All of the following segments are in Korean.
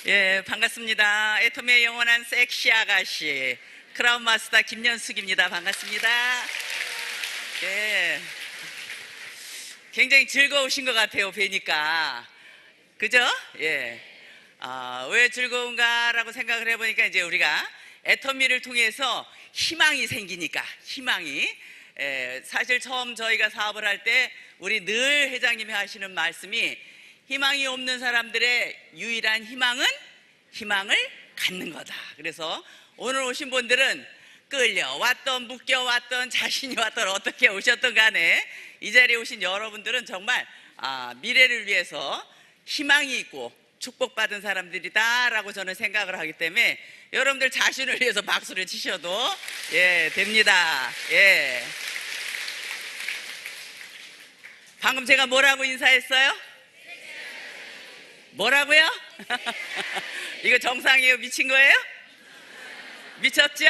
예, 반갑습니다. 애톰의 영원한 섹시 아가씨 크라운 마스터 김연숙입니다. 반갑습니다. 예, 굉장히 즐거우신 것 같아요. 뵈니까 그죠? 예. 왜 즐거운가라고 생각을 해보니까 이제 우리가 애터미를 통해서 희망이 생기니까 희망이 사실 처음 저희가 사업을 할 때 우리 늘 회장님이 하시는 말씀이 희망이 없는 사람들의 유일한 희망은 희망을 갖는 거다. 그래서 오늘 오신 분들은 끌려왔던 묶여왔던 자신이 왔던 어떻게 오셨던 간에 이 자리에 오신 여러분들은 정말 미래를 위해서 희망이 있고 축복받은 사람들이다라고 저는 생각을 하기 때문에 여러분들 자신을 위해서 박수를 치셔도 됩니다. 예. 방금 제가 뭐라고 인사했어요? 뭐라고요? 이거 정상이에요? 미친 거예요? 미쳤죠?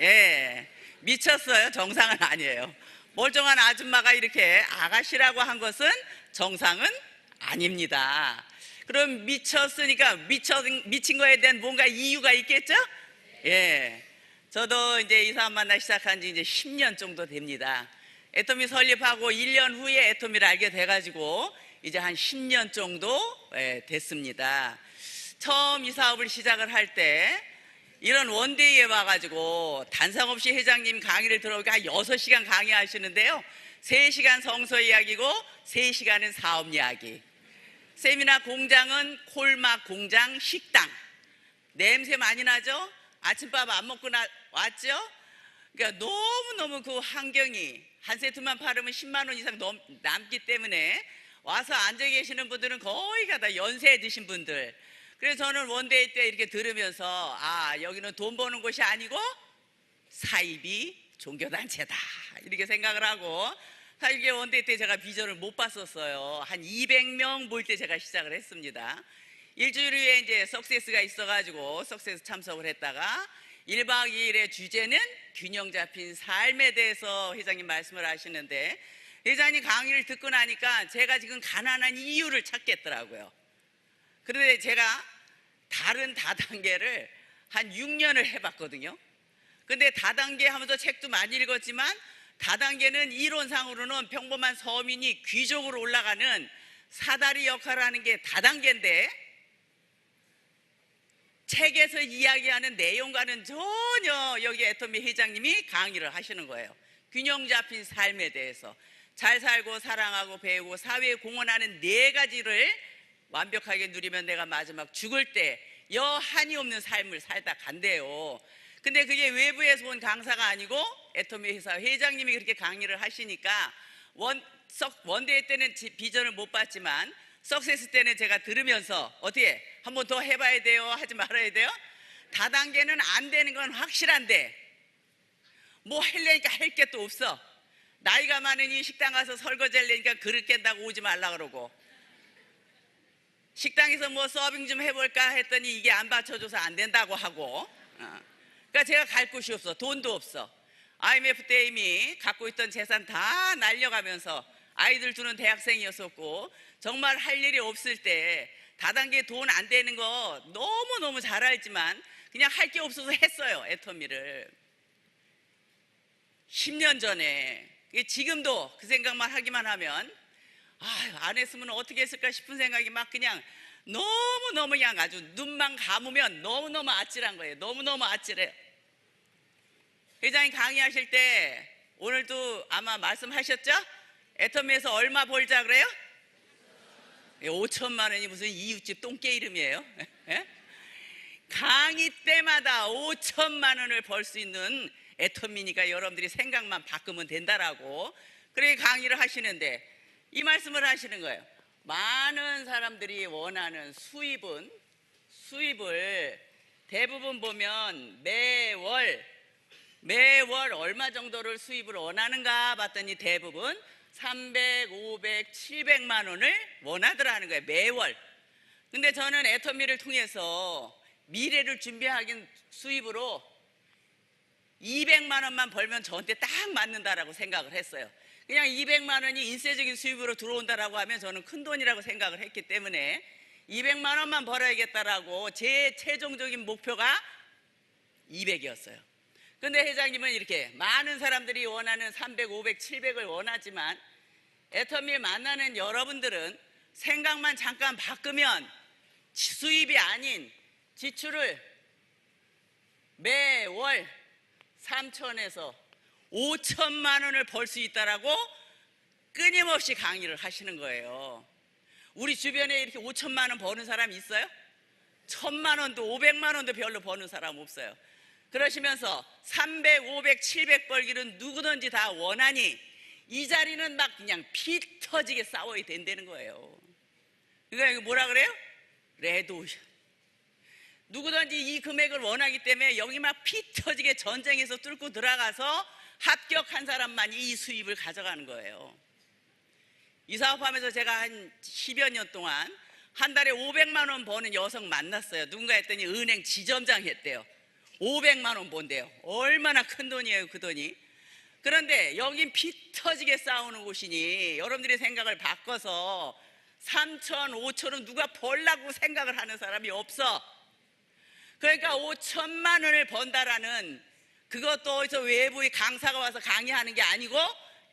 예, 미쳤어요. 정상은 아니에요. 멀쩡한 아줌마가 이렇게 아가씨라고 한 것은 정상은 아닙니다. 그럼 미쳤으니까 미친 거에 대한 뭔가 이유가 있겠죠? 예. 저도 이제 이 사람 만나 시작한 지 이제 10년 정도 됩니다. 애터미 설립하고 1년 후에 애터미를 알게 돼가지고 이제 한 10년 정도 됐습니다. 처음 이 사업을 시작을 할 때 이런 원데이에 와가지고 단상 없이 회장님 강의를 들어오니까 한 6시간 강의하시는데요. 3시간 성서 이야기고 3시간은 사업 이야기. 세미나 공장은 콜막 공장 식당. 냄새 많이 나죠? 아침밥 안 먹고 왔죠? 그러니까 너무너무 그 환경이 한 세트만 팔으면 10만 원 이상 남기 때문에 와서 앉아 계시는 분들은 거의 다 연세 드신 분들. 그래서 저는 원데이 때 이렇게 들으면서 여기는 돈 버는 곳이 아니고 사이비 종교단체다 이렇게 생각을 하고, 사실 이게 원데이 때 제가 비전을 못 봤었어요. 한 200명 모일 때 제가 시작을 했습니다. 일주일 후에 이제 석세스가 있어가지고 석세스 참석을 했다가 1박 2일의 주제는 균형 잡힌 삶에 대해서 회장님 말씀을 하시는데, 회장님 강의를 듣고 나니까 제가 지금 가난한 이유를 찾겠더라고요. 그런데 제가 다른 다단계를 한 6년을 해봤거든요. 근데 다단계 하면서 책도 많이 읽었지만 다단계는 이론상으로는 평범한 서민이 귀족으로 올라가는 사다리 역할을 하는 게 다단계인데, 책에서 이야기하는 내용과는 전혀 여기 애터미 회장님이 강의를 하시는 거예요. 균형 잡힌 삶에 대해서 잘 살고 사랑하고 배우고 사회에 공헌하는 4가지를 완벽하게 누리면 내가 마지막 죽을 때 여한이 없는 삶을 살다 간대요. 근데 그게 외부에서 온 강사가 아니고 애터미 회사 회장님이 그렇게 강의를 하시니까 원데이 때는 비전을 못 봤지만 석세스 때는 제가 들으면서 어떻게 한 번 더 해봐야 돼요? 하지 말아야 돼요? 다단계는 안 되는 건 확실한데 뭐 하려니까 할 게 또 없어. 나이가 많으니 식당 가서 설거지 하려니까 그릇 깬다고 오지 말라 그러고, 식당에서 뭐 서빙 좀 해볼까 했더니 이게 안 받쳐줘서 안 된다고 하고, 그러니까 제가 갈 곳이 없어. 돈도 없어. IMF 때 이미 갖고 있던 재산 다 날려가면서 아이들 두는 대학생이었었고, 정말 할 일이 없을 때 다단계 돈 안 되는 거 너무너무 잘 알지만 그냥 할 게 없어서 했어요. 애터미를 10년 전에. 지금도 그 생각만 하기만 하면 안 했으면 어떻게 했을까 싶은 생각이 막 그냥 너무너무 그냥 아주 눈만 감으면 너무너무 아찔한 거예요. 너무너무 아찔해요. 회장님 강의하실 때 오늘도 아마 말씀하셨죠? 애터미에서 얼마 벌자 그래요? 5천만 원이 무슨 이웃집 똥개 이름이에요? 강의 때마다 5천만 원을 벌 수 있는 애터미니까 여러분들이 생각만 바꾸면 된다라고 그렇게 강의를 하시는데, 이 말씀을 하시는 거예요. 많은 사람들이 원하는 수입을 대부분 보면 매월 얼마 정도를 수입을 원하는가 봤더니 대부분 300, 500, 700만 원을 원하더라는 거예요. 매월. 근데 저는 애터미를 통해서 미래를 준비하긴 수입으로 200만 원만 벌면 저한테 딱 맞는다라고 생각을 했어요. 그냥 200만 원이 인쇄적인 수입으로 들어온다라고 하면 저는 큰 돈이라고 생각을 했기 때문에 200만 원만 벌어야겠다라고 제 최종적인 목표가 200이었어요. 근데 회장님은 이렇게 많은 사람들이 원하는 300, 500, 700을 원하지만 애터미를 만나는 여러분들은 생각만 잠깐 바꾸면 수입이 아닌 지출을 매월 3천에서 5천만 원을 벌 수 있다라고 끊임없이 강의를 하시는 거예요. 우리 주변에 이렇게 5천만 원 버는 사람 있어요? 1,000만 원도 500만 원도 별로 버는 사람 없어요. 그러시면서 300, 500, 700 벌기는 누구든지 다 원하니 이 자리는 막 그냥 피 터지게 싸워야 된다는 거예요. 그러니까 이거 뭐라 그래요? 레드오션. 누구든지 이 금액을 원하기 때문에 여기 막 피 터지게 전쟁에서 뚫고 들어가서 합격한 사람만이 이 수입을 가져가는 거예요. 이 사업하면서 제가 한 10여 년 동안 한 달에 500만 원 버는 여성 만났어요. 누군가 했더니 은행 지점장 했대요. 500만 원 번대요. 얼마나 큰 돈이에요, 그 돈이. 그런데 여긴 피 터지게 싸우는 곳이니 여러분들의 생각을 바꿔서 3천, 5천은 누가 벌라고 생각을 하는 사람이 없어. 그러니까 5천만 원을 번다라는 그것도 어디서 외부의 강사가 와서 강의하는 게 아니고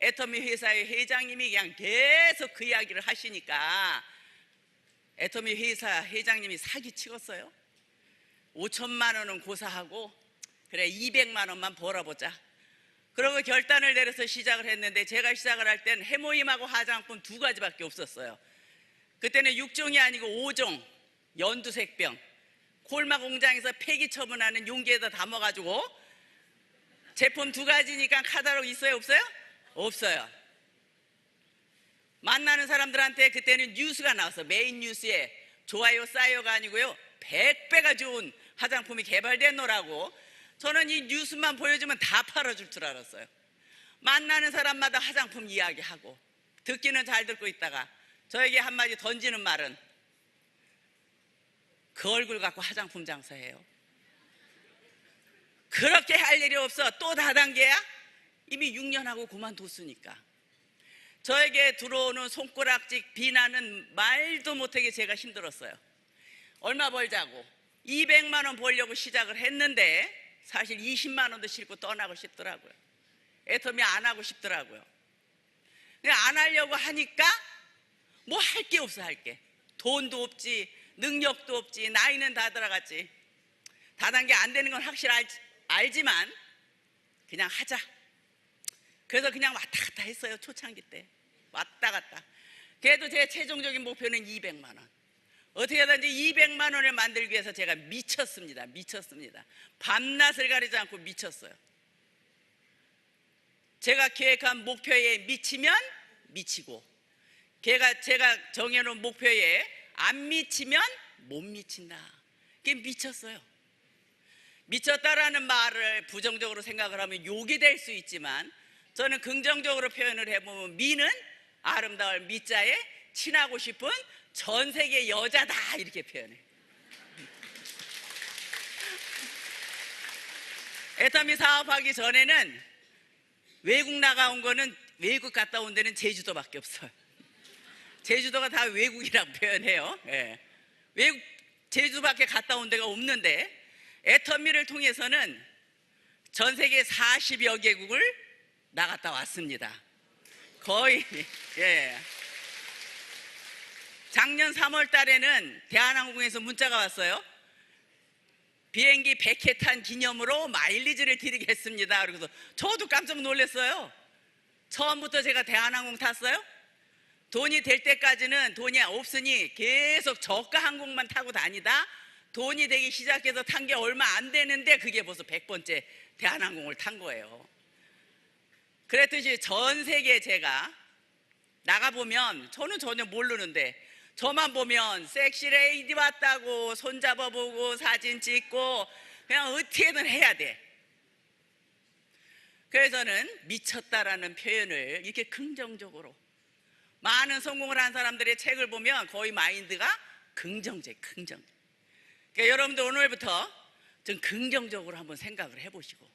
애터미 회사의 회장님이 그냥 계속 그 이야기를 하시니까 애터미 회사 회장님이 사기치겠어요. 5천만 원은 고사하고 그래 200만 원만 벌어보자. 그러고 결단을 내려서 시작을 했는데 제가 시작을 할 땐 해모임하고 화장품 2가지밖에 없었어요. 그때는 6종이 아니고 5종 연두색병 콜마 공장에서 폐기 처분하는 용기에다 담아가지고 제품 2가지니까 카탈로그 있어요 없어요? 없어요. 만나는 사람들한테 그때는 뉴스가 나왔어. 메인 뉴스에 좋아요 싸요가 아니고요 100배가 좋은 화장품이 개발됐노라고. 저는 이 뉴스만 보여주면 다 팔아줄 줄 알았어요. 만나는 사람마다 화장품 이야기하고 듣기는 잘 듣고 있다가 저에게 한마디 던지는 말은 그 얼굴 갖고 화장품 장사해요. 그렇게 할 일이 없어. 또 다단계야? 이미 6년하고 그만뒀으니까. 저에게 들어오는 손가락질 비난은 말도 못하게 제가 힘들었어요. 얼마 벌자고 200만 원 벌려고 시작을 했는데 사실 20만 원도 싫고 떠나고 싶더라고요. 애터미 안 하고 싶더라고요. 그냥 안 하려고 하니까 뭐 할 게 없어. 할 게 돈도 없지 능력도 없지 나이는 다 들어갔지. 다단계 안 되는 건 확실히 알지만 그냥 하자. 그래서 그냥 왔다 갔다 했어요. 초창기 때 왔다 갔다. 그래도 제 최종적인 목표는 200만 원. 어떻게든지 200만 원을 만들기 위해서 제가 미쳤습니다. 밤낮을 가리지 않고 미쳤어요. 제가 계획한 목표에 미치면 미치고 제가 정해놓은 목표에 안 미치면 못 미친다. 그게 미쳤어요. 미쳤다라는 말을 부정적으로 생각을 하면 욕이 될 수 있지만 저는 긍정적으로 표현을 해보면 미는 아름다울 미자에 친하고 싶은 전 세계 여자다 이렇게 표현해. 애터미 사업하기 전에는 외국 나가온 거는 외국 갔다 온 데는 제주도밖에 없어요. 제주도가 다 외국이라고 표현해요. 예. 외국 제주도밖에 갔다 온 데가 없는데 애터미를 통해서는 전 세계 40여 개국을 나갔다 왔습니다. 거의 예. 작년 3월 달에는 대한항공에서 문자가 왔어요. 비행기 100회 탄 기념으로 마일리지를 드리겠습니다. 그래서 저도 깜짝 놀랐어요. 처음부터 제가 대한항공 탔어요. 돈이 될 때까지는 돈이 없으니 계속 저가 항공만 타고 다니다 돈이 되기 시작해서 탄 게 얼마 안 되는데 그게 벌써 100번째 대한항공을 탄 거예요. 그랬듯이 전 세계 제가 나가보면 저는 전혀 모르는데 저만 보면 섹시레이디 왔다고 손잡아보고 사진 찍고 그냥 어떻게든 해야 돼. 그래서는 미쳤다라는 표현을 이렇게 긍정적으로 많은 성공을 한 사람들의 책을 보면 거의 마인드가 긍정적. 그러니까 여러분들 오늘부터 좀 긍정적으로 한번 생각을 해보시고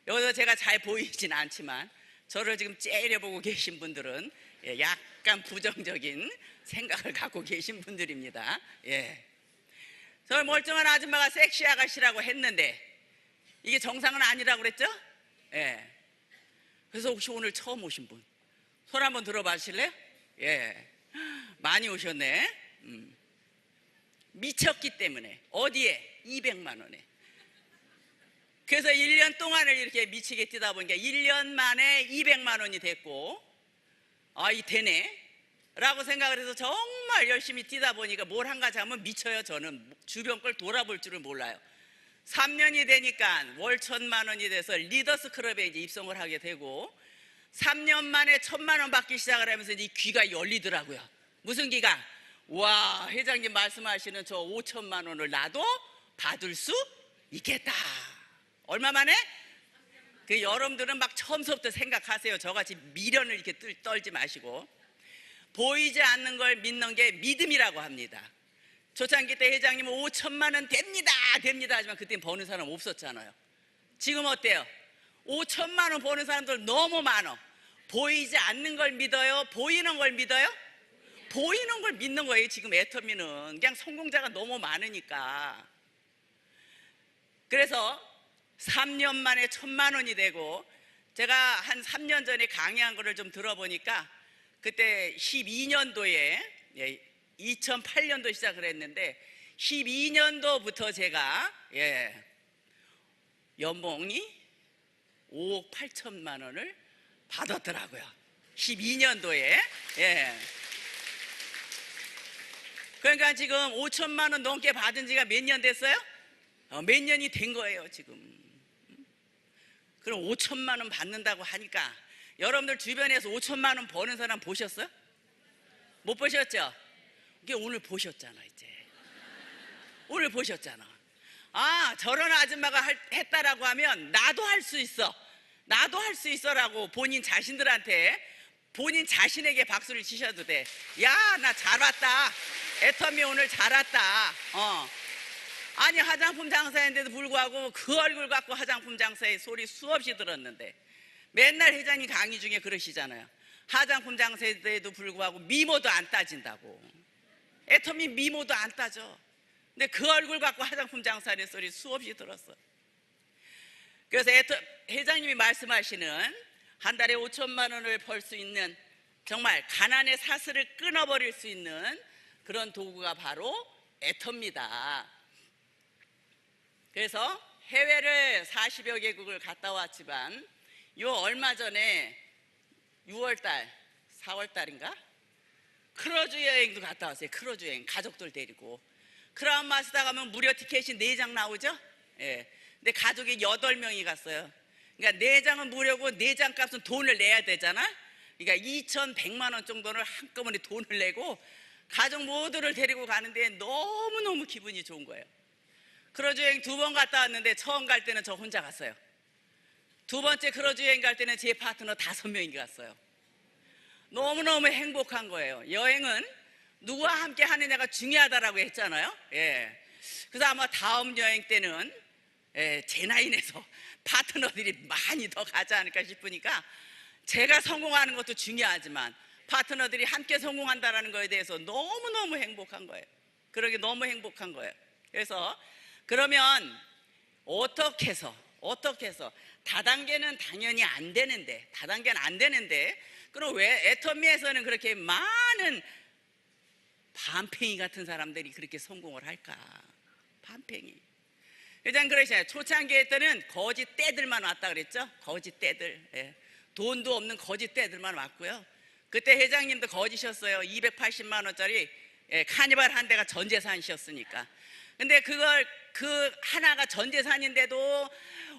여기서 제가 잘 보이진 않지만 저를 지금 째려보고 계신 분들은 예, 약간 부정적인 생각을 갖고 계신 분들입니다. 예. 저 멀쩡한 아줌마가 섹시 아가씨라고 했는데 이게 정상은 아니라고 그랬죠? 예. 그래서 혹시 오늘 처음 오신 분 손 한번 들어봐 주실래요? 예. 많이 오셨네. 미쳤기 때문에. 어디에? 200만 원에. 그래서 1년 동안을 이렇게 미치게 뛰다 보니까 1년 만에 200만 원이 됐고, 아, 이 되네 라고 생각을 해서 정말 열심히 뛰다 보니까 뭘 한 가지 하면 미쳐요. 저는 주변 걸 돌아볼 줄을 몰라요. 3년이 되니까 월 1,000만 원이 돼서 리더스 클럽에 이제 입성을 하게 되고, 3년 만에 1,000만 원 받기 시작을 하면서 이 귀가 열리더라고요. 무슨 귀가? 와, 회장님 말씀하시는 저 5,000만 원을 나도 받을 수 있겠다. 얼마 만에? 그 여러분들은 막 처음부터 생각하세요. 저같이 미련을 이렇게 떨지 마시고. 보이지 않는 걸 믿는 게 믿음이라고 합니다. 초창기 때 회장님은 5,000만 원 됩니다 하지만 그때 버는 사람 없었잖아요. 지금 어때요? 5,000만 원 버는 사람들 너무 많아. 보이지 않는 걸 믿어요? 보이는 걸 믿어요? 보이는 걸 믿는 거예요. 지금 애터미는 그냥 성공자가 너무 많으니까. 그래서 3년 만에 1,000만 원이 되고, 제가 한 3년 전에 강의한 거를 좀 들어보니까 그때 12년도에 2008년도 시작을 했는데 12년도부터 제가 연봉이 5억 8천만 원을 받았더라고요. 12년도에. 그러니까 지금 5천만 원 넘게 받은 지가 몇 년 됐어요? 몇 년이 된 거예요 지금. 그럼 5천만 원 받는다고 하니까 여러분들 주변에서 5천만 원 버는 사람 보셨어요? 못 보셨죠? 이게 오늘 보셨잖아. 이제 오늘 보셨잖아. 아, 저런 아줌마가 했다라고 하면 나도 할 수 있어, 나도 할 수 있어라고 본인 자신들한테, 본인 자신에게 박수를 치셔도 돼. 야, 나 잘 왔다, 애터미 오늘 잘 왔다. 아니, 화장품 장사인데도 불구하고 그 얼굴 갖고 화장품 장사의 소리 수없이 들었는데, 맨날 회장님 강의 중에 그러시잖아요. 화장품 장사인데도 불구하고 미모도 안 따진다고. 애터미 미모도 안 따져. 근데 그 얼굴 갖고 화장품 장사하는 소리 수없이 들었어. 그래서 회장님이 말씀하시는 한 달에 5천만 원을 벌 수 있는, 정말 가난의 사슬을 끊어버릴 수 있는 그런 도구가 바로 애터입니다. 그래서 해외를 40여 개국을 갔다 왔지만 요 얼마 전에 6월달, 4월달인가? 크루즈 여행도 갔다 왔어요. 크루즈 여행, 가족들 데리고. 크라운 마스터 가면 무료 티켓이 4장 나오죠? 예. 근데 가족이 8명이 갔어요. 그러니까 4장은 무료고 4장 값은 돈을 내야 되잖아? 그러니까 2,100만 원 정도를 한꺼번에 돈을 내고 가족 모두를 데리고 가는데 너무너무 기분이 좋은 거예요. 크루즈 여행 2번 갔다 왔는데 처음 갈 때는 저 혼자 갔어요. 두 번째 크루즈 여행 갈 때는 제 파트너 5명이 갔어요. 너무너무 행복한 거예요. 여행은 누구와 함께 하느냐가 중요하다라고 했잖아요. 그래서 아마 다음 여행 때는 제 나이 내서 파트너들이 많이 더 가지 않을까 싶으니까, 제가 성공하는 것도 중요하지만 파트너들이 함께 성공한다는 거에 대해서 너무너무 행복한 거예요. 그러게 너무 행복한 거예요. 그래서 그러면 어떻게 해서 다단계는 당연히 안 되는데, 그럼 왜 애터미에서는 그렇게 많은 반팽이 같은 사람들이 그렇게 성공을 할까? 반팽이. 회장 그러시잖아요. 초창기에 때는 거짓 떼들만 왔다 그랬죠? 거짓 떼들. 돈도 없는 거짓 떼들만 왔고요. 그때 회장님도 거짓이었어요. 280만 원짜리 카니발 한 대가 전 재산이셨으니까. 근데 그 하나가 전 재산인데도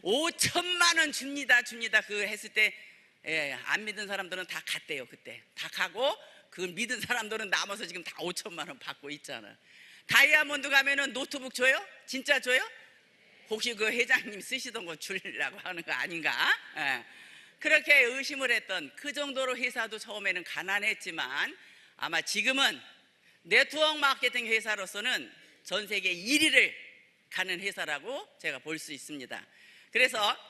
5천만 원 줍니다 그 했을 때 안 믿은 사람들은 다 갔대요. 그때 다 가고, 그 믿은 사람들은 남아서 지금 다 5천만 원 받고 있잖아요. 다이아몬드 가면은 노트북 줘요? 진짜 줘요? 혹시 그 회장님 쓰시던 거 주려고 하는 거 아닌가? 그렇게 의심을 했던, 그 정도로 회사도 처음에는 가난했지만 아마 지금은 네트워크 마케팅 회사로서는 전 세계 1위를 가는 회사라고 제가 볼 수 있습니다. 그래서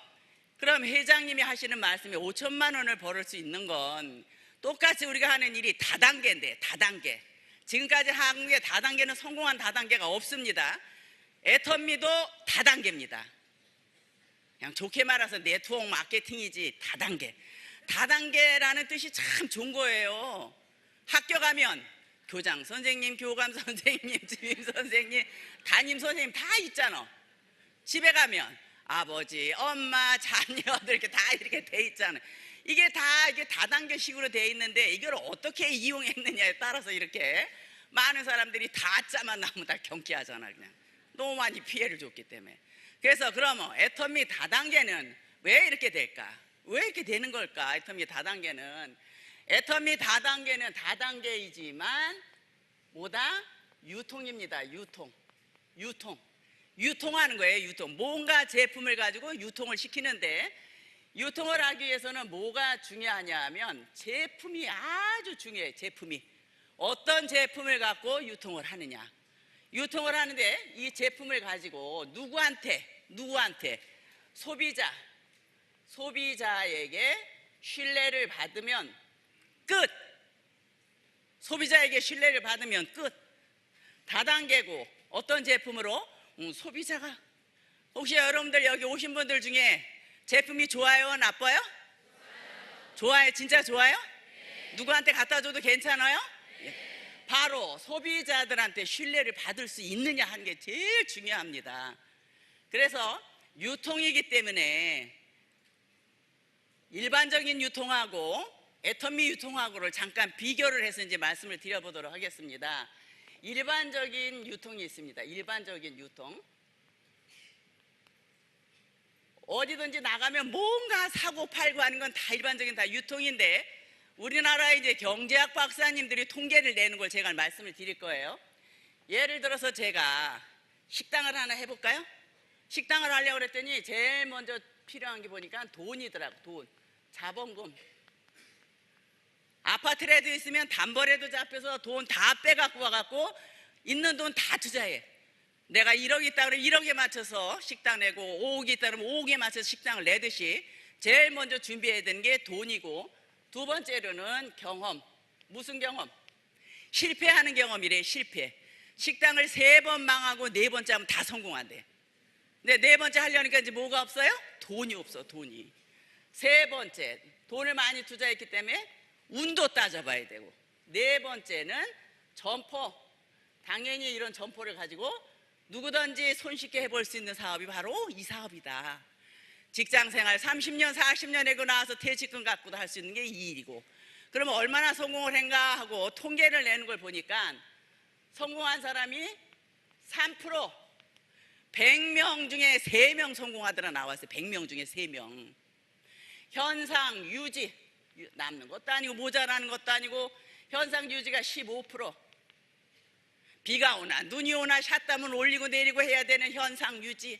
그럼 회장님이 하시는 말씀이 5천만 원을 벌을 수 있는 건 똑같이 우리가 하는 일이 다단계인데, 다단계. 지금까지 한국에 다단계는 성공한 다단계가 없습니다. 애터미도 다단계입니다. 그냥 좋게 말해서 네트워크 마케팅이지 다단계. 다단계라는 뜻이 참 좋은 거예요. 학교 가면 교장 선생님, 교감 선생님, 주임 선생님, 담임 선생님 다 있잖아. 집에 가면 아버지, 엄마, 자녀들 이렇게 다 이렇게 돼 있잖아요. 이게 다 이게 다단계식으로 돼 있는데 이걸 어떻게 이용했느냐에 따라서 이렇게 많은 사람들이 다짜만 나오면 다 경기하잖아. 그냥 너무 많이 피해를 줬기 때문에. 그래서 그러면 애터미 다단계는 왜 이렇게 될까? 왜 이렇게 되는 걸까? 애터미 다단계는 다단계이지만 뭐다? 유통입니다. 유통하는 거예요. 뭔가 제품을 가지고 유통을 시키는데, 유통을 하기 위해서는 뭐가 중요하냐 하면 제품이 아주 중요해요. 제품이 어떤 제품을 갖고 유통을 하느냐. 유통을 하는데 이 제품을 가지고 누구한테 소비자에게 신뢰를 받으면 끝. 소비자에게 신뢰를 받으면 끝. 다단계고 어떤 제품으로? 소비자가. 혹시 여러분들 여기 오신 분들 중에 제품이 좋아요? 나빠요? 좋아요. 진짜 좋아요? 누구한테 갖다 줘도 괜찮아요? 바로 소비자들한테 신뢰를 받을 수 있느냐 하는 게 제일 중요합니다. 그래서 유통이기 때문에 일반적인 유통하고 애터미 유통하고를 잠깐 비교를 해서 이제 말씀을 드려보도록 하겠습니다. 일반적인 유통이 있습니다. 일반적인 유통. 어디든지 나가면 뭔가 사고 팔고 하는 건 다 일반적인 다 유통인데, 우리나라의 이제 경제학 박사님들이 통계를 내는 걸 제가 말씀을 드릴 거예요. 예를 들어서 제가 식당을 하나 해볼까요? 식당을 하려고 그랬더니 제일 먼저 필요한 게 보니까 돈이더라고. 돈, 자본금. 아파트라도 있으면 단벌에도 잡혀서 돈 다 빼갖고 와갖고 있는 돈 다 투자해. 내가 1억 있다 그러면 1억에 맞춰서 식당 내고, 5억이 있다 그러면 5억에 맞춰서 식당을 내듯이 제일 먼저 준비해야 되는 게 돈이고, 두 번째로는 경험. 무슨 경험? 실패하는 경험이래. 실패. 식당을 3번 망하고 4번째 하면 다 성공한대. 근데 4번째 하려니까 이제 뭐가 없어요? 돈이 없어. 돈이. 3번째, 돈을 많이 투자했기 때문에 운도 따져봐야 되고, 4번째는 점포. 당연히 이런 점포를 가지고 누구든지 손쉽게 해볼 수 있는 사업이 바로 이 사업이다. 직장생활 30년 40년 하고 나와서 퇴직금 갖고도 할 수 있는 게 이 일이고, 그러면 얼마나 성공을 했는가 하고 통계를 내는 걸 보니까 성공한 사람이 3%, 100명 중에 3명 성공하더라 나왔어요. 100명 중에 3명. 현상 유지, 남는 것도 아니고 모자라는 것도 아니고 현상 유지가 15%. 비가 오나 눈이 오나 샷다면 올리고 내리고 해야 되는 현상 유지.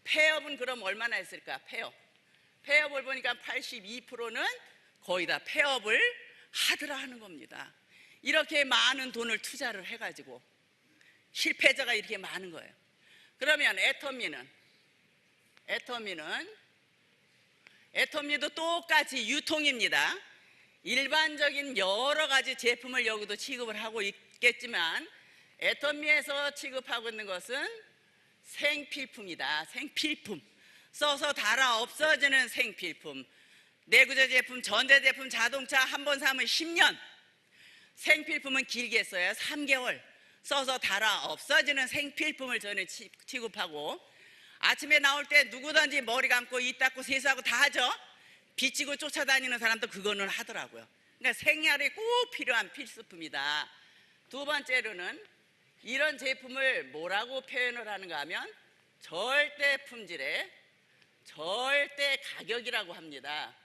폐업은 그럼 얼마나 했을까? 폐업을 보니까 82%는 거의 다 폐업을 하더라 하는 겁니다. 이렇게 많은 돈을 투자를 해가지고 실패자가 이렇게 많은 거예요. 그러면 애터미도 똑같이 유통입니다. 일반적인 여러 가지 제품을 여기도 취급을 하고 있겠지만, 애터미에서 취급하고 있는 것은 생필품이다. 생필품. 써서 닳아 없어지는 생필품. 내구재 제품, 전자제품, 자동차 한 번 사면 10년. 생필품은 길게 써야 3개월. 써서 닳아 없어지는 생필품을 저는 취급하고, 아침에 나올 때 누구든지 머리 감고 입 닦고 세수하고 다 하죠. 비치고 쫓아다니는 사람도 그거는 하더라고요. 그러니까 생활에 꼭 필요한 필수품이다. 두 번째로는 이런 제품을 뭐라고 표현을 하는가 하면 절대 품질의 절대 가격이라고 합니다.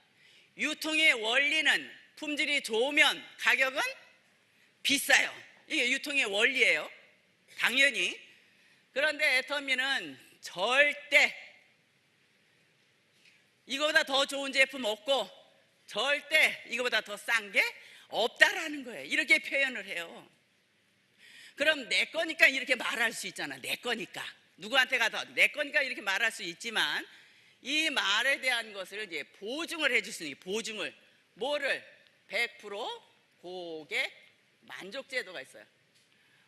유통의 원리는 품질이 좋으면 가격은 비싸요. 이게 유통의 원리예요. 당연히. 그런데 애터미는 절대 이거보다 더 좋은 제품 없고 절대 이거보다 더 싼 게 없다라는 거예요. 이렇게 표현을 해요. 그럼 내 거니까 이렇게 말할 수 있잖아. 내 거니까. 누구한테 가도 내 거니까 이렇게 말할 수 있지만, 이 말에 대한 것을 이제 보증을 해줄 수 있는, 보증을. 뭐를? 100% 고객 만족제도가 있어요.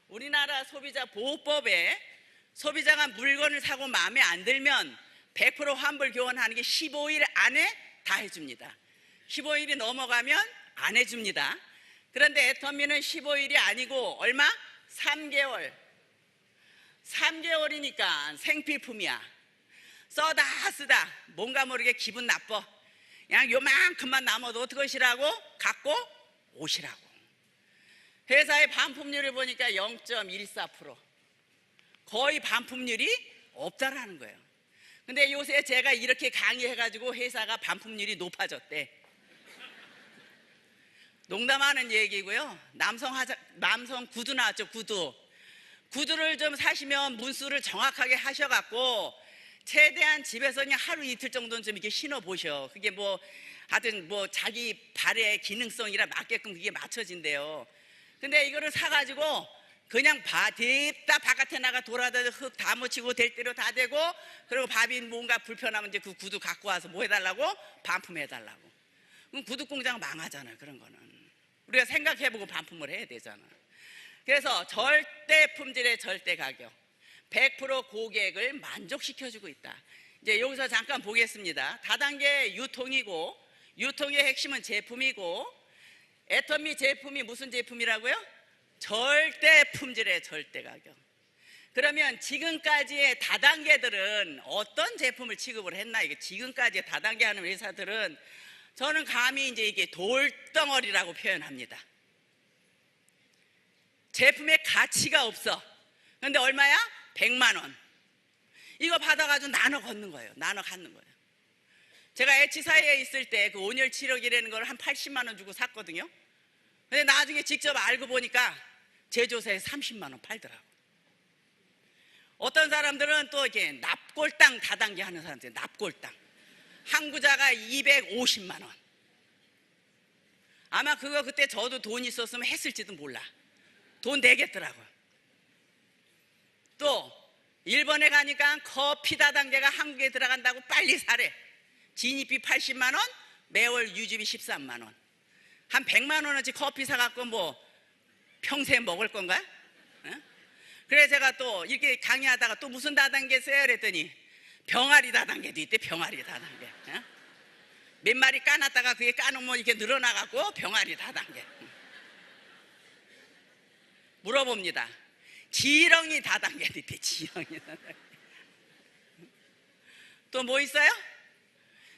우리나라 소비자 보호법에 소비자가 물건을 사고 마음에 안 들면 100% 환불 교환하는 게 15일 안에 다 해줍니다. 15일이 넘어가면 안 해줍니다. 그런데 애터미는 15일이 아니고 얼마? 3개월. 3개월이니까 생필품이야. 써다 쓰다 뭔가 모르게 기분 나빠. 그냥 요만큼만 남아도 어떡하시라고? 갖고 오시라고. 회사의 반품률을 보니까 0.14%. 거의 반품률이 없다라는 거예요. 근데 요새 제가 이렇게 강의해가지고 회사가 반품률이 높아졌대. 농담하는 얘기고요. 남성 구두 나왔죠, 구두. 구두를 좀 사시면 문수를 정확하게 하셔갖고 최대한 집에서 그냥 하루 이틀 정도는 좀 이렇게 신어보셔. 그게 뭐 하여튼 뭐 자기 발의 기능성이라 맞게끔 그게 맞춰진대요. 근데 이거를 사가지고 그냥 냅다 바깥에 나가 돌아다녀 흙 다 묻히고 될 대로 다 되고, 그리고 밥이 뭔가 불편하면 이제 그 구두 갖고 와서 뭐 해달라고? 반품해달라고. 그럼 구두 공장 망하잖아요. 그런 거는 우리가 생각해보고 반품을 해야 되잖아. 그래서 절대 품질의 절대 가격, 100% 고객을 만족시켜주고 있다. 이제 여기서 잠깐 보겠습니다. 다단계 유통이고, 유통의 핵심은 제품이고, 애터미 제품이 무슨 제품이라고요? 절대 품질의 절대 가격. 그러면 지금까지의 다단계들은 어떤 제품을 취급을 했나? 이게 지금까지 다단계 하는 회사들은 저는 감히 이제 이게 돌덩어리라고 표현합니다. 제품의 가치가 없어. 그런데 얼마야? 100만 원. 이거 받아가지고 나눠 걷는 거예요. 나눠 갖는 거예요. 제가 H사에 있을 때 그 온열 치료기라는 걸 한 80만 원 주고 샀거든요. 근데 나중에 직접 알고 보니까 제조사에 30만 원 팔더라고. 어떤 사람들은 또 이렇게 납골당 다단계 하는 사람들, 납골당. 한 구자가 250만 원. 아마 그거 그때 저도 돈 있었으면 했을지도 몰라. 돈 내겠더라고요. 또 일본에 가니까 커피 다단계가 한국에 들어간다고 빨리 사래. 진입비 80만 원, 매월 유지비 13만 원. 한 100만 원어치 커피 사갖고 뭐 평생 먹을 건가? 어? 그래 제가 또 이렇게 강의하다가 또 무슨 다단계 써요? 그랬더니 병아리 다단계도 있대. 병아리 다단계. 어? 몇 마리 까놨다가 그게 까놓으면 이렇게 늘어나갖고 병아리 다단계. 물어봅니다. 지렁이 다단계도 있대. 지렁이 다단계. 또 뭐 있어요?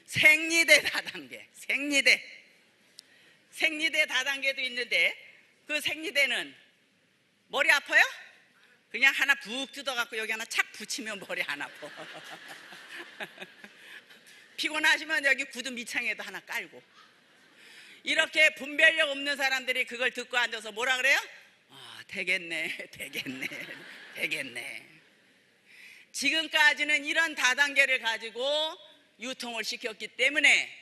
생리대 다단계. 생리대 다단계도 있는데, 그 생리대는 머리 아파요? 그냥 하나 푹 뜯어갖고 여기 하나 착 붙이면 머리 안 아파. 피곤하시면 여기 구두 밑창에도 하나 깔고. 이렇게 분별력 없는 사람들이 그걸 듣고 앉아서 뭐라 그래요? 아, 되겠네. 지금까지는 이런 다단계를 가지고 유통을 시켰기 때문에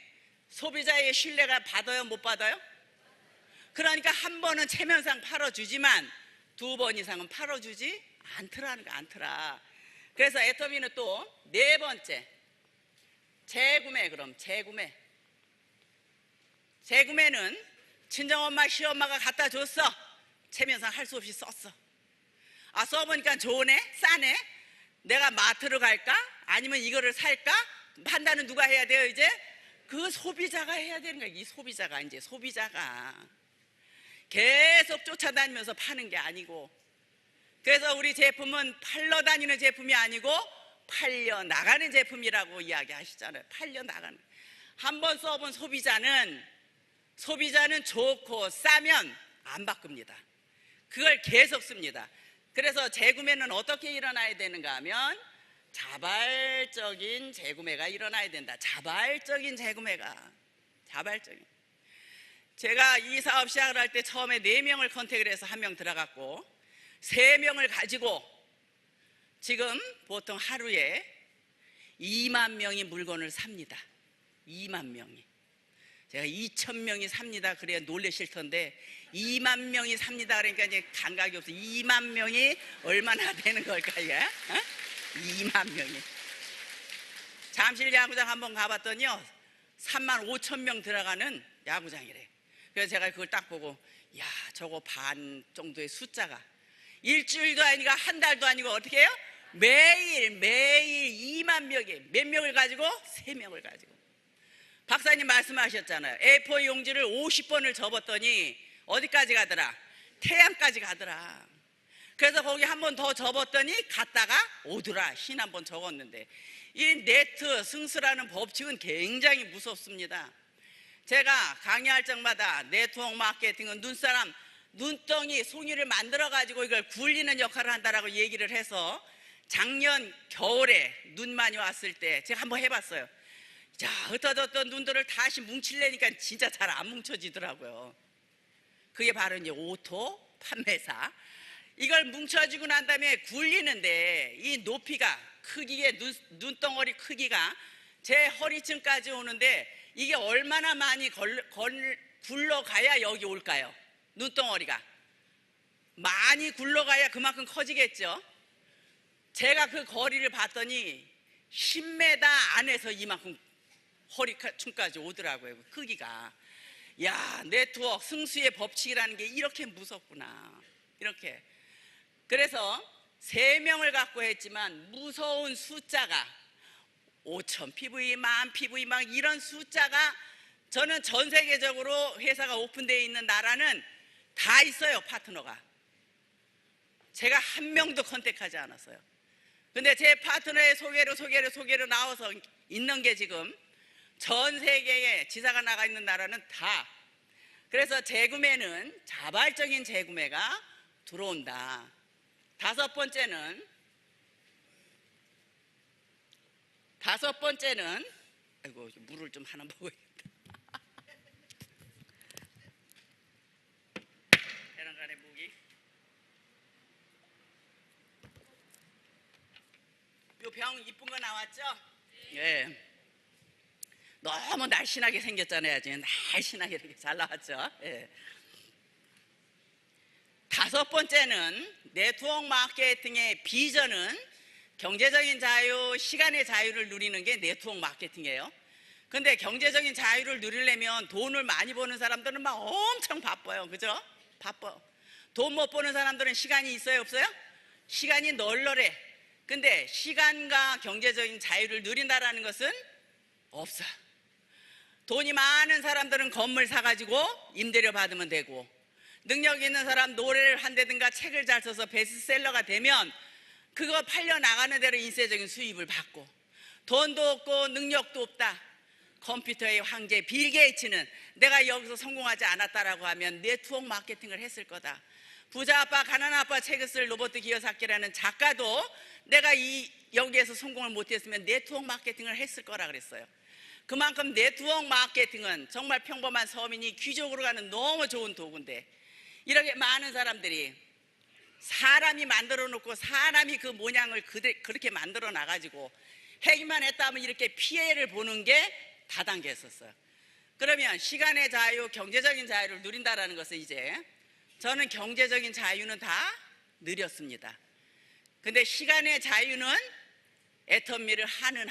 소비자의 신뢰가 받아요, 못 받아요? 그러니까 한 번은 체면상 팔아주지만 두 번 이상은 팔아주지 않더라. 그래서 애터미는 또 네 번째, 재구매. 그럼 재구매는 친정엄마 시엄마가 갖다 줬어. 체면상 할 수 없이 썼어. 아, 써보니까 좋으네, 싸네. 내가 마트로 갈까? 아니면 이거를 살까? 판단은 누가 해야 돼요? 이제 그 소비자가 해야 되는 거야. 이 소비자가 계속 쫓아다니면서 파는 게 아니고. 그래서 우리 제품은 팔러 다니는 제품이 아니고 팔려 나가는 제품이라고 이야기하시잖아요. 팔려 나가는. 한번 써본 소비자는 좋고 싸면 안 바꿉니다. 그걸 계속 씁니다. 그래서 재구매는 어떻게 일어나야 되는가 하면 자발적인 재구매가 일어나야 된다. 자발적인. 제가 이 사업 시작을 할 때 처음에 4명을 컨택을 해서 1명 들어갔고 3명을 가지고 지금 보통 하루에 2만 명이 물건을 삽니다. 2만 명이. 제가 2,000명이 삽니다. 그래야 놀라실 텐데 2만 명이 삽니다. 그러니까 이제 감각이 없어. 2만 명이 얼마나 되는 걸까요? 2만 명이. 잠실 야구장 한번 가봤더니요, 3만 5천 명 들어가는 야구장이래. 그래서 제가 그걸 딱 보고, 야, 저거 반 정도의 숫자가 일주일도 아니고 한 달도 아니고 어떻게 해요? 매일 2만 명이 몇 명을 가지고? 3명을 가지고. 박사님 말씀하셨잖아요. A4 용지를 50번을 접었더니 어디까지 가더라? 태양까지 가더라. 그래서 거기 한 번 더 접었더니 갔다가 오더라. 흰 한 번 적었는데, 이 네트 승수라는 법칙은 굉장히 무섭습니다. 제가 강의할 적마다 네트워크 마케팅은 눈덩이 송이를 만들어 가지고 이걸 굴리는 역할을 한다라고 얘기를 해서, 작년 겨울에 눈 많이 왔을 때 제가 한번 해봤어요. 자, 흩어졌던 눈들을 다시 뭉치려니까 진짜 잘 안 뭉쳐지더라고요. 그게 바로 이제 오토 판매사. 이걸 뭉쳐지고 난 다음에 굴리는데 이 높이가, 크기의 눈덩어리 크기가 제 허리층까지 오는데, 이게 얼마나 많이 굴러가야 여기 올까요? 눈덩어리가 많이 굴러가야 그만큼 커지겠죠. 제가 그 거리를 봤더니 10m 안에서 이만큼 허리층까지 오더라고요. 크기가. 야, 네트워크 승수의 법칙이라는 게 이렇게 무섭구나. 이렇게. 그래서 3명을 갖고 했지만 무서운 숫자가 5,000 PV, 10,000 PV 막 이런 숫자가, 저는 전 세계적으로 회사가 오픈되어 있는 나라는 다 있어요, 파트너가. 제가 한 명도 컨택하지 않았어요. 근데 제 파트너의 소개로 나와서 있는 게 지금 전 세계에 지사가 나가 있는 나라는 다. 그래서 재구매는 자발적인 재구매가 들어온다. 5번째는 아이고, 물을 좀 하나 먹어야겠다. 계란간의 무기. 요 병 이쁜 거 나왔죠? 예. 너무 날씬하게 생겼잖아요. 지금 날씬하게 이렇게 잘 나왔죠? 예. 5번째는 네트워크 마케팅의 비전은 경제적인 자유, 시간의 자유를 누리는 게 네트워크 마케팅이에요. 근데 경제적인 자유를 누리려면 돈을 많이 버는 사람들은 막 엄청 바빠요. 그죠? 바빠. 돈 못 버는 사람들은 시간이 있어요, 없어요? 시간이 널널해. 근데 시간과 경제적인 자유를 누린다라는 것은 없어. 돈이 많은 사람들은 건물 사가지고 임대료 받으면 되고, 능력 있는 사람 노래를 한다든가 책을 잘 써서 베스트셀러가 되면 그거 팔려 나가는 대로 인쇄적인 수입을 받고, 돈도 없고 능력도 없다. 컴퓨터의 황제 빌 게이츠는 내가 여기서 성공하지 않았다라고 하면 네트워크 마케팅을 했을 거다. 부자 아빠 가난한 아빠 책을 쓸 로버트 기요사키라는 작가도 내가 여기에서 성공을 못했으면 네트워크 마케팅을 했을 거라 그랬어요. 그만큼 네트워크 마케팅은 정말 평범한 서민이 귀족으로 가는 너무 좋은 도구인데, 이렇게 많은 사람들이 사람이 만들어 놓고 사람이 그 모양을 그렇게 만들어 놔가지고 하기만 했다 하면 이렇게 피해를 보는 게 다단계였었어요. 그러면 시간의 자유, 경제적인 자유를 누린다라는 것은, 이제 저는 경제적인 자유는 다 누렸습니다. 근데 시간의 자유는 애터미를 하는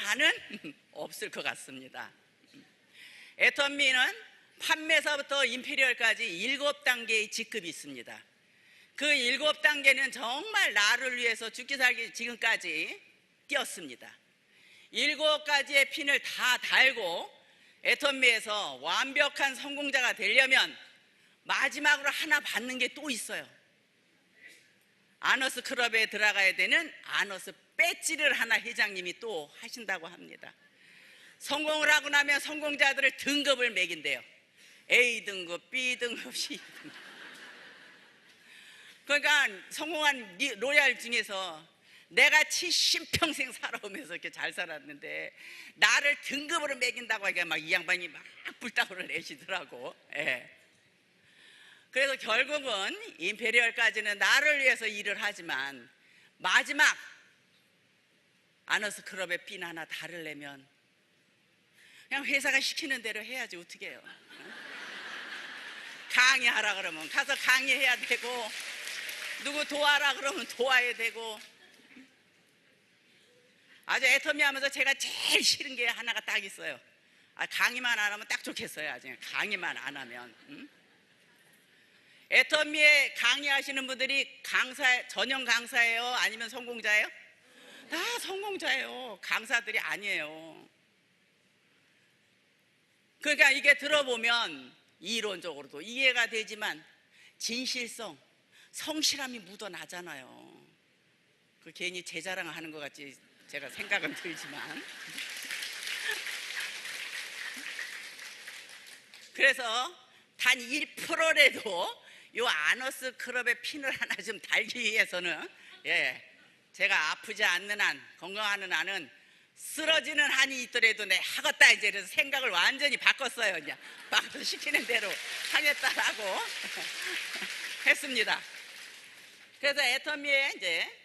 없을 것 같습니다. 애터미는 판매사부터 임페리얼까지 7단계의 직급이 있습니다. 그 7단계는 정말 나를 위해서 죽기 살기 지금까지 뛰었습니다. 7가지의 핀을 다 달고 애터미에서 완벽한 성공자가 되려면 마지막으로 하나 받는 게 또 있어요. 아너스 클럽에 들어가야 되는 아너스 배지를 하나 회장님이 또 하신다고 합니다. 성공을 하고 나면 성공자들을 등급을 매긴대요. A등급, B등급, C등급. 그러니까 성공한 로얄 중에서 내가 70평생 살아오면서 이렇게 잘 살았는데 나를 등급으로 매긴다고 하니까 막 이 양반이 막 불닭으로 내시더라고. 예. 그래서 결국은 임페리얼까지는 나를 위해서 일을 하지만 마지막 아너스 클럽의 핀 하나 달으려면 그냥 회사가 시키는 대로 해야지 어떻게 해요. 강의하라 그러면 가서 강의해야 되고, 누구 도와라 그러면 도와야 되고. 아주 애터미 하면서 제가 제일 싫은 게 하나가 딱 있어요. 강의만 안 하면 딱 좋겠어요. 아주 강의만 안 하면. 애터미에 강의하시는 분들이 전형 강사예요? 아니면 성공자예요? 다 성공자예요. 강사들이 아니에요. 그러니까 이게 들어보면 이론적으로도 이해가 되지만 진실성, 성실함이 묻어나잖아요. 그 괜히 제 자랑을 하는 것 같지 제가 생각은 들지만. 그래서 단 1%라도 요 아너스 클럽의 핀을 하나 좀 달기 위해서는 제가 아프지 않는 한, 건강하는 한은 쓰러지는 한이 있더라도 내 하겠다 이제. 그래서 생각을 완전히 바꿨어요. 그냥 바꿔서 시키는 대로 하겠다라고 했습니다. 그래서 애터미에 이제